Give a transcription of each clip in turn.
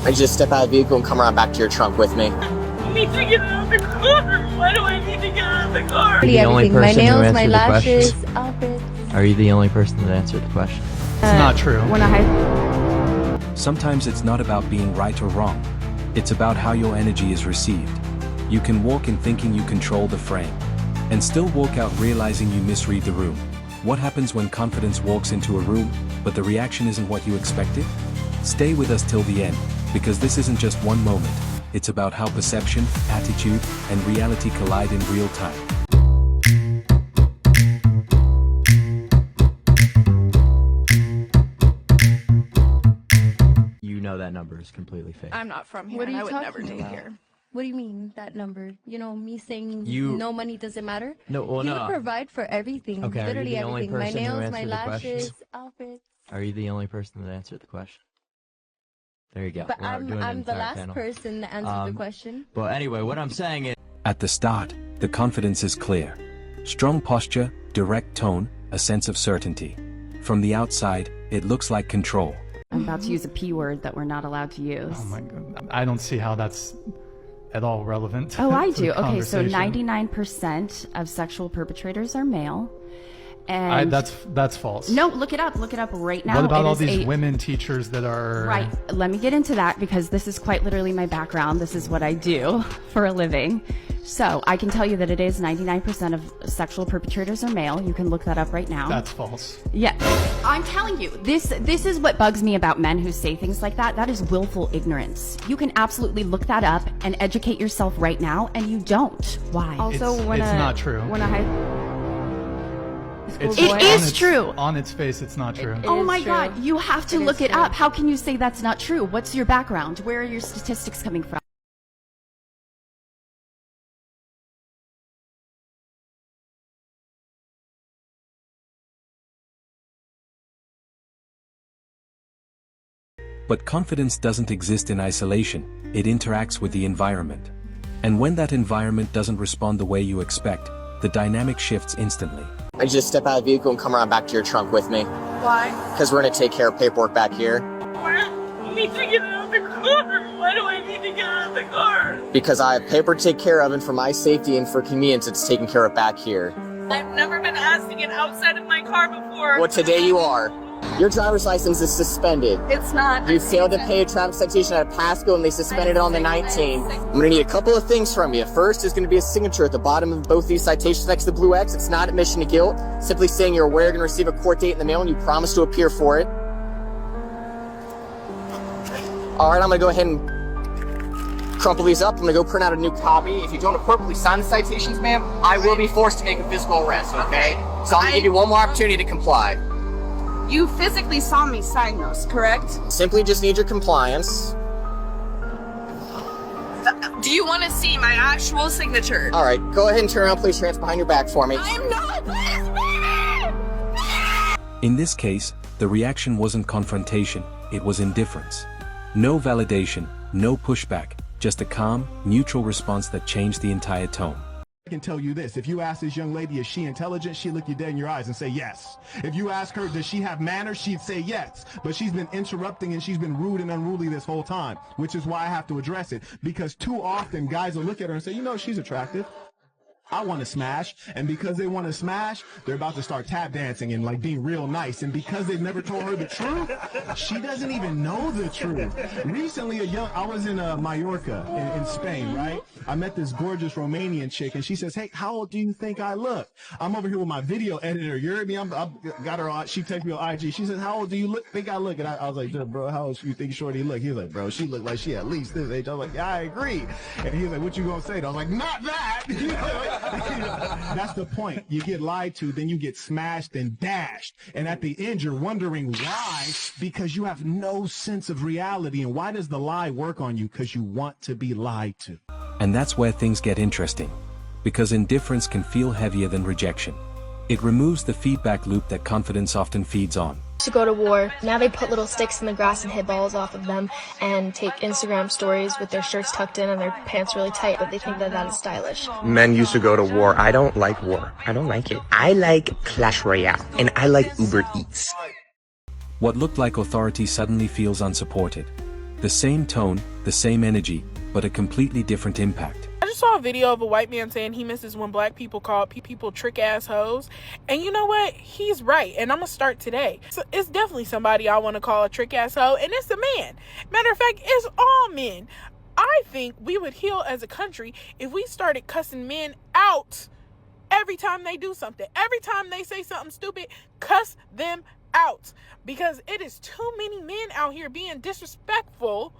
I just step out of the vehicle and come around back to your trunk with me. I need to get out of the car. Why do I need to get out of the car? Are you the only person My nails, who my answered the lashes, question? outfits. Are you the only person that answered the question? It's not true. When I Sometimes it's not about being right or wrong. It's about how your energy is received. You can walk in thinking you control the frame, and still walk out realizing you misread the room. What happens when confidence walks into a room, but the reaction isn't what you expected? Stay with us till the end, because this isn't just one moment. It's about how perception, attitude, and reality collide in real time. You know that number is completely fake. I'm not from here. What are and you I would never talking take about? here. What do you mean, that number? You know, me saying You- no money doesn't matter? No, well, you no. provide for everything. Okay, are you Literally the only everything. My person who nails, my answered the question? lashes, outfits. Are you the only person that answered the question? There you go. But We're doing an I'm the entire last panel. person that answered the question. But anyway, what I'm saying is, At the start, the confidence is clear. Strong posture, direct tone, a sense of certainty. From the outside, it looks like control. I'm about to use a P word that we're not allowed to use. Oh my god. I don't see how that's at all relevant. Oh, I to do. the Okay, so conversation. 99% of sexual perpetrators are male. And that's false. no, look it up right now. What about It all is these women teachers that are... Right. Let me get into that because this is quite literally my background. This is what I do for a living. So I can tell you that it is 99% of sexual perpetrators are male. You can look that up right now. That's false. Yeah, I'm telling you, this is what bugs me about men who say things like that. That is willful ignorance. You can absolutely look that up and educate yourself right now, and you don't. Why? Also, It's when not true. When a high school It's It boy, is on its- true. On its face, it's not true. It Oh is my true. God, you have to It look is it true. up. How can you say that's not true? What's your background? Where are your statistics coming from? But confidence doesn't exist in isolation, it interacts with the environment. And when that environment doesn't respond the way you expect, the dynamic shifts instantly. I just step out of the vehicle and come around back to your trunk with me. Why? Because we're going to take care of paperwork back here. I need to get out of the car. Why do I need to get out of the car? Because I have paper to take care of, and for my safety and for convenience, it's taken care of back here. I've never been asked to get outside of my car before. Well, today you are. Your driver's license is suspended. It's not. You failed to pay a traffic citation at Pasco and they suspended it on the 19th. I'm gonna need a couple of things from you. First is gonna be a signature at the bottom of both these citations next to the blue X. It's not admission to guilt. Simply saying you're aware you're gonna receive a court date in the mail and you promise to appear for it. Alright, I'm gonna go ahead and crumple these up. I'm gonna go print out a new copy. If you don't appropriately sign the citations, ma'am, I will be forced to make a physical arrest, okay? So I'm gonna give you one more opportunity to comply. You physically saw me sign those, correct? Simply just need your compliance. Do you want to see my actual signature? Alright, go ahead and turn around, place your hands behind your back for me. I'm not. Please, baby! In this case, the reaction wasn't confrontation, it was indifference. No validation, no pushback, just a calm, neutral response that changed the entire tone. I can tell you this, if you ask this young lady, is she intelligent, she'd look you dead in your eyes and say yes. If you ask her, does she have manners, she'd say yes. But she's been interrupting and she's been rude and unruly this whole time, which is why I have to address it. Because too often guys will look at her and say, you know, she's attractive. I want to smash, and because they want to smash, they're about to start tap dancing and like being real nice. And because they've never told her the truth, she doesn't even know the truth. Recently, I was in Mallorca in Spain, right? I met this gorgeous Romanian chick, and she says, "Hey, how old do you think I look?" I'm over here with my video editor. You heard me? I got her on. She texted me on IG. She says, "How old do you think I look?" And I was like, "Bro, how old do you think Shorty look?" He was like, "Bro, she looked like she at least this age." I was like, "Yeah, I agree." And he was like, "What you gonna say?" And I was like, "Not that." That's the point. You get lied to, then you get smashed and dashed. And at the end, you're wondering why, because you have no sense of reality. And why does the lie work on you? Because you want to be lied to. And that's where things get interesting. Because indifference can feel heavier than rejection. It removes the feedback loop that confidence often feeds on. To go to war. Now they put little sticks in the grass and hit balls off of them and take Instagram stories with their shirts tucked in and their pants really tight, but they think that that is stylish. Men used to go to war. I don't like war. I don't like it. I like Clash Royale, and I like Uber Eats. What looked like authority suddenly feels unsupported. The same tone, the same energy, but a completely different impact. I just saw a video of a white man saying he misses when black people call people trick ass hoes. And you know what? He's right. And I'm going to start today. So it's definitely somebody I want to call a trick ass hoe. And it's a man. Matter of fact, it's all men. I think we would heal as a country if we started cussing men out every time they do something. Every time they say something stupid, cuss them out. Because it is too many men out here being disrespectful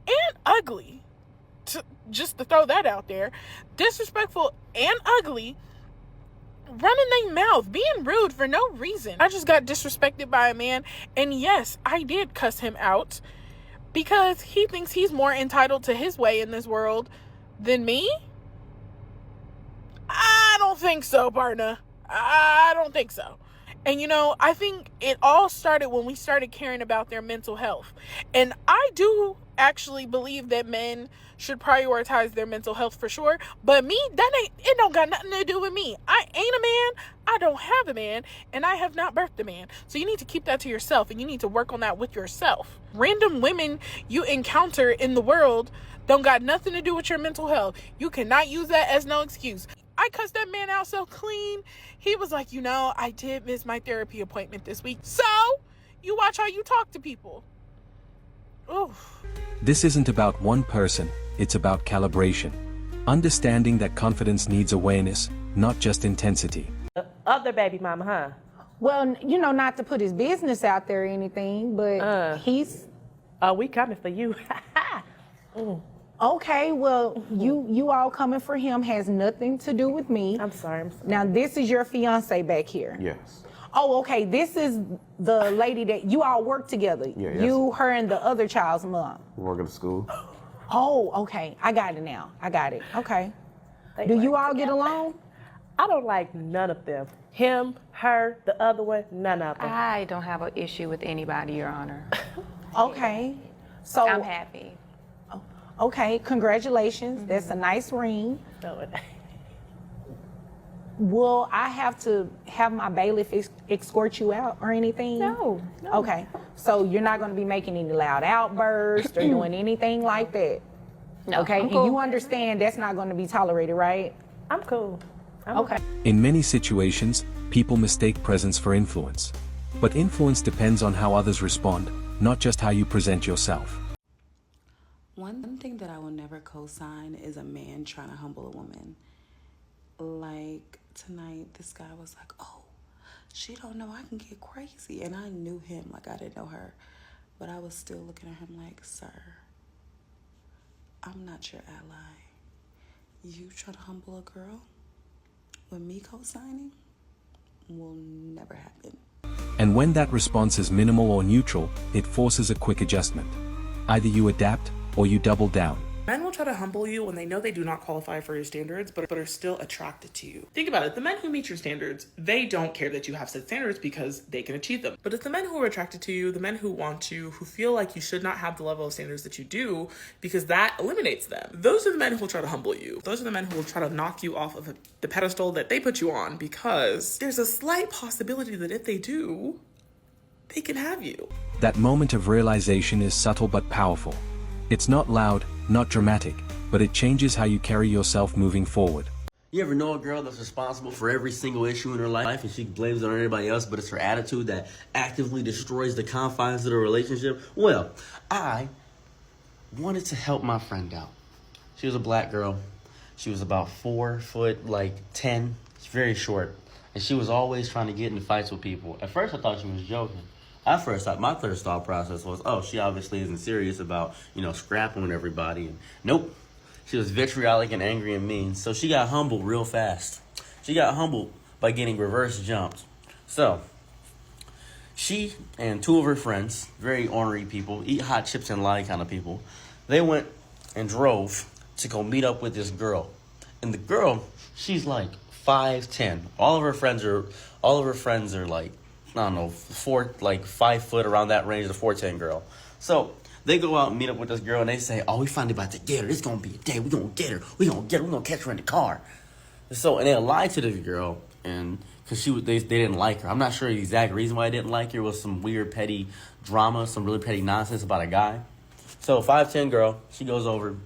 and ugly. Just to throw that out there. Disrespectful and ugly. Running their mouth. Being rude for no reason. I just got disrespected by a man. And yes, I did cuss him out. Because he thinks he's more entitled to his way in this world than me? I don't think so, partner. I don't think so. And you know, I think it all started when we started caring about their mental health. And I do actually believe that men should prioritize their mental health for sure. But me, it don't got nothing to do with me. I ain't a man. I don't have a man. And I have not birthed a man. So you need to keep that to yourself. And you need to work on that with yourself. Random women you encounter in the world don't got nothing to do with your mental health. You cannot use that as no excuse. I cussed that man out so clean. He was like, you know, I did miss my therapy appointment this week. So you watch how you talk to people. Oof. This isn't about one person, it's about calibration. Understanding that confidence needs awareness, not just intensity. Other baby mama, huh? Well, you know, not to put his business out there or anything, but he's... we coming for you. Okay, well, you all coming for him has nothing to do with me. I'm sorry. Now, this is your fiance back here. Yes. Oh, okay, this is the lady that you all work together. Yeah, yes. You, her, and the other child's mom. We work at the school. Oh, okay, I got it now. I got it. Okay. Do you all get along? I don't like none of them. Him, her, the other one, none of them. I don't have an issue with anybody, Your Honor. Okay. So I'm happy. Okay, congratulations. That's a nice ring. Will I have to have my bailiff escort you out or anything? No. Okay, so you're not going to be making any loud outbursts or doing anything like that? No. Okay, I'm and cool. you understand that's not going to be tolerated, right? I'm cool. Okay. In many situations, people mistake presence for influence. But influence depends on how others respond, not just how you present yourself. One thing that I will never co-sign is a man trying to humble a woman. Like tonight, this guy was like, oh, she don't know I can get crazy. And I knew him like I didn't know her. But I was still looking at him like, sir, I'm not your ally. You try to humble a girl with me co-signing will never happen. And when that response is minimal or neutral, it forces a quick adjustment. Either you adapt or you double down. Men will try to humble you when they know they do not qualify for your standards, but are still attracted to you. Think about it. The men who meet your standards, they don't care that you have set standards because they can achieve them. But it's the men who are attracted to you, the men who want you, who feel like you should not have the level of standards that you do because that eliminates them. Those are the men who will try to humble you. Those are the men who will try to knock you off of the pedestal that they put you on because there's a slight possibility that if they do, they can have you. That moment of realization is subtle but powerful. It's not loud, not dramatic, but it changes how you carry yourself moving forward. You ever know a girl that's responsible for every single issue in her life and she blames it on everybody else, but it's her attitude that actively destroys the confines of the relationship? Well, I wanted to help my friend out. She was a black girl. She was about 4 foot, like 10. She's very short. And she was always trying to get into fights with people. At first I thought she was joking. At first, my first thought process was, oh, she obviously isn't serious about, scrapping with everybody. And nope. She was vitriolic and angry and mean. So she got humbled real fast. She got humbled by getting reverse jumped. So she and 2 of her friends, very ornery people, eat hot chips and lie kind of people, they went and drove to go meet up with this girl. And the girl, she's like 5'10". All of her friends are like, I don't know, 5 foot, around that range, the 4'10" girl. So they go out and meet up with this girl and they say, oh, we finally about to get her. It's going to be a day. We're going to get her. We're going to catch her in the car. So, and they lied to this girl and because they didn't like her. I'm not sure the exact reason why they didn't like her. It was some weird petty drama, some really petty nonsense about a guy. So 5'10" girl, she goes over,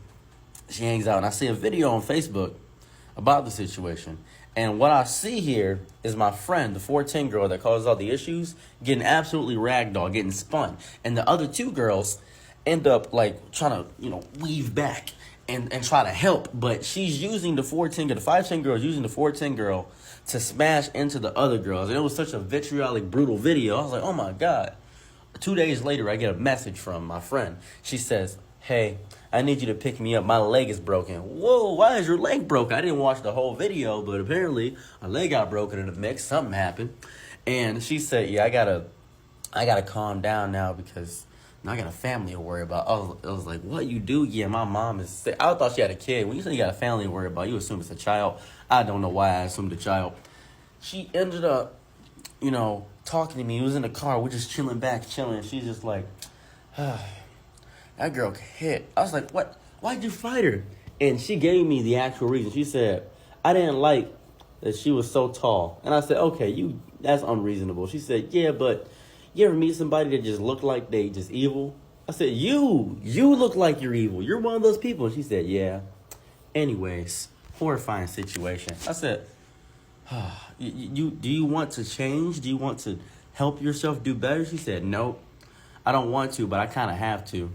she hangs out, and I see a video on Facebook about the situation. And what I see here is my friend, the 4'10" girl that causes all the issues, getting absolutely ragdolled, getting spun. And the other two girls end up like trying to, weave back and try to help. But she's using the 4'10" girl, the 5'10" girl is using the 4'10" girl to smash into the other girls. And it was such a vitriolic, brutal video. I was like, oh my God. 2 days later, I get a message from my friend. She says, hey, I need you to pick me up. My leg is broken. Whoa, why is your leg broken? I didn't watch the whole video, but apparently a leg got broken in the mix. Something happened. And she said, yeah, I gotta calm down now because now I got a I worry about. I was like, what you do? Yeah, my mom is sick. I thought she had a kid. When you say you got a family to worry about, you assume it's a child. I don't know why I assumed a child. She ended up, talking to me. He was in the car. We're just chilling. She's just like, that girl hit. I was like, what? Why'd you fight her? And she gave me the actual reason. She said, I didn't like that she was so tall. And I said, okay, that's unreasonable. She said, yeah, but you ever meet somebody that just look like they just evil? I said, you look like you're evil. You're one of those people. And she said, yeah. Anyways, horrifying situation. I said, do you want to change? Do you want to help yourself do better? She said, nope, I don't want to, but I kind of have to.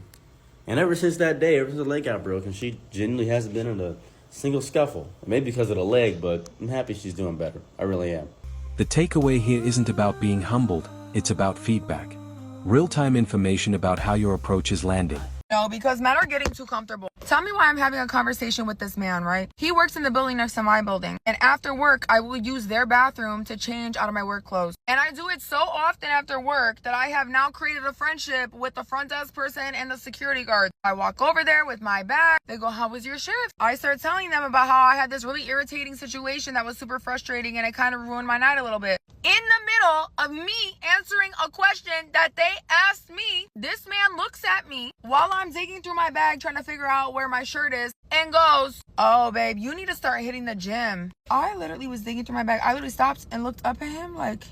And ever since that day, ever since the leg got broken, she genuinely hasn't been in a single scuffle. Maybe because of the leg, but I'm happy she's doing better. I really am. The takeaway here isn't about being humbled, it's about feedback. Real-time information about how your approach is landing. No, because men are getting too comfortable. Tell me why I'm having a conversation with this man, right? He works in the building next to my building. And after work, I will use their bathroom to change out of my work clothes. And I do it so often after work that I have now created a friendship with the front desk person and the security guard. I walk over there with my bag. They go, how was your shift? I start telling them about how I had this really irritating situation that was super frustrating and it kind of ruined my night a little bit. In the middle of me answering a question that they asked me, this man looks at me while I'm digging through my bag trying to figure out where my shirt is and goes, oh, babe, you need to start hitting the gym. I literally was digging through my bag. I literally stopped and looked up at him like,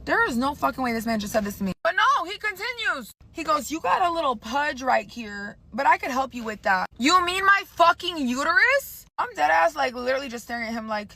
there is no fucking way this man just said this to me. But no, he continues. He goes, you got a little pudge right here, but I could help you with that. You mean my fucking uterus? I'm dead ass, like, literally just staring at him like,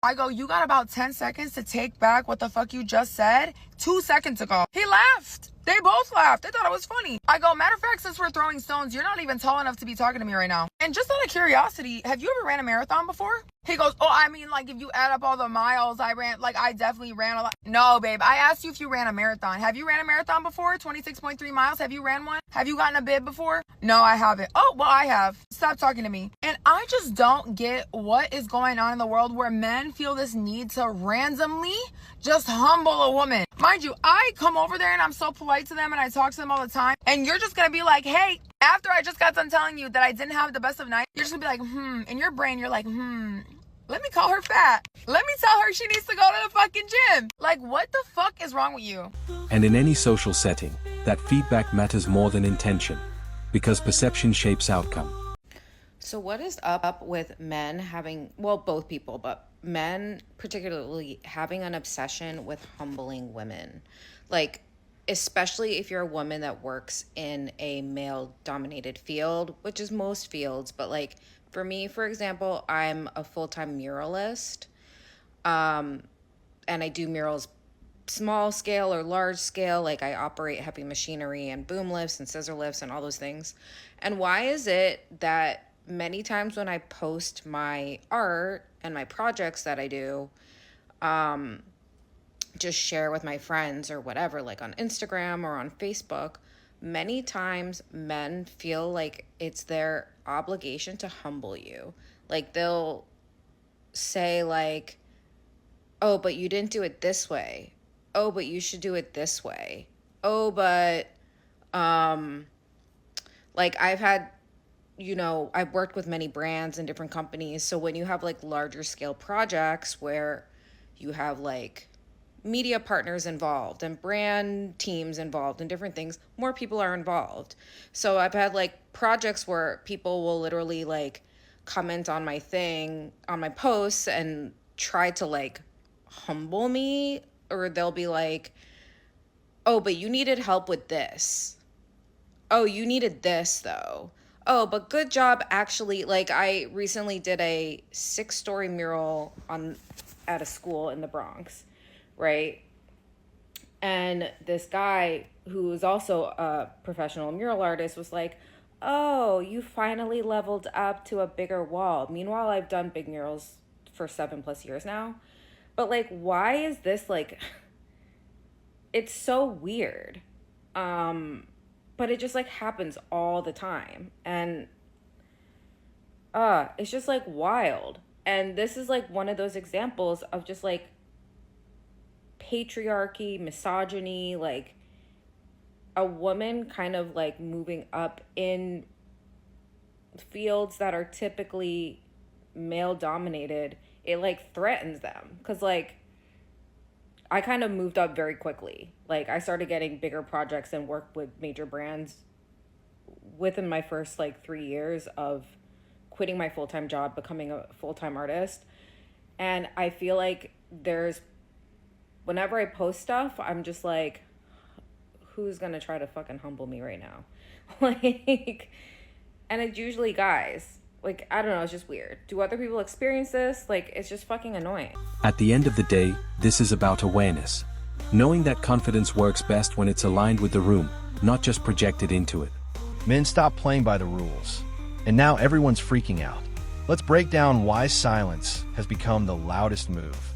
I go, you got about 10 seconds to take back what the fuck you just said 2 seconds ago. He laughed. They both laughed. They thought it was funny. I go, matter of fact, since we're throwing stones, you're not even tall enough to be talking to me right now. And just out of curiosity, have you ever ran a marathon before? He goes, oh, I mean, like, if you add up all the miles I ran, like, I definitely ran a lot. No, babe, I asked you if you ran a marathon. Have you ran a marathon before? 26.3 miles? Have you ran one? Have you gotten a bib before? No, I haven't. Oh, well, I have. Stop talking to me. And I just don't get what is going on in the world where men feel this need to randomly just humble a woman. Mind you, I come over there and I'm so polite to them and I talk to them all the time. And you're just going to be like, hey, after I just got done telling you that I didn't have the best of nights, you're just going to be like, in your brain, you're like, let me call her fat. Let me tell her she needs to go to the fucking gym. Like, what the fuck is wrong with you? And in any social setting, that feedback matters more than intention, because perception shapes outcome. So what is up with men having, well, both people, but men particularly having an obsession with humbling women? Like, especially if you're a woman that works in a male-dominated field, which is most fields, but like, for me, for example, I'm a full-time muralist, and I do murals small scale or large scale. Like, I operate heavy machinery and boom lifts and scissor lifts and all those things. And why is it that many times when I post my art and my projects that I do, just share with my friends or whatever, like on Instagram or on Facebook, many times men feel like it's their obligation to humble you. Like, they'll say like, oh, but you didn't do it this way. Oh, but you should do it this way. Oh, but like, I've had, I've worked with many brands and different companies. So when you have like larger scale projects where you have like media partners involved and brand teams involved and different things, more people are involved. So I've had like projects where people will literally like comment on my thing, on my posts, and try to like humble me, or they'll be like, oh, but you needed help with this. oh, you needed this though. Oh, but good job actually. Like, I recently did a 6-story mural at a school in the Bronx, right? And this guy who is also a professional mural artist was like, oh, you finally leveled up to a bigger wall. Meanwhile, I've done big murals for 7+ years now. But like, why is this like, it's so weird. But it just like happens all the time. And it's just like wild. And this is like one of those examples of just like patriarchy, misogyny, like a woman kind of like moving up in fields that are typically male dominated. It like threatens them. Cause like I kind of moved up very quickly. Like I started getting bigger projects and worked with major brands within my first like 3 years of quitting my full-time job, becoming a full-time artist. And I feel like whenever I post stuff, I'm just like, who's gonna try to fucking humble me right now? Like, and it's usually guys. Like, I don't know, it's just weird. Do other people experience this? Like, it's just fucking annoying. At the end of the day, this is about awareness. Knowing that confidence works best when it's aligned with the room, not just projected into it. Men stopped playing by the rules, and now everyone's freaking out. Let's break down why silence has become the loudest move.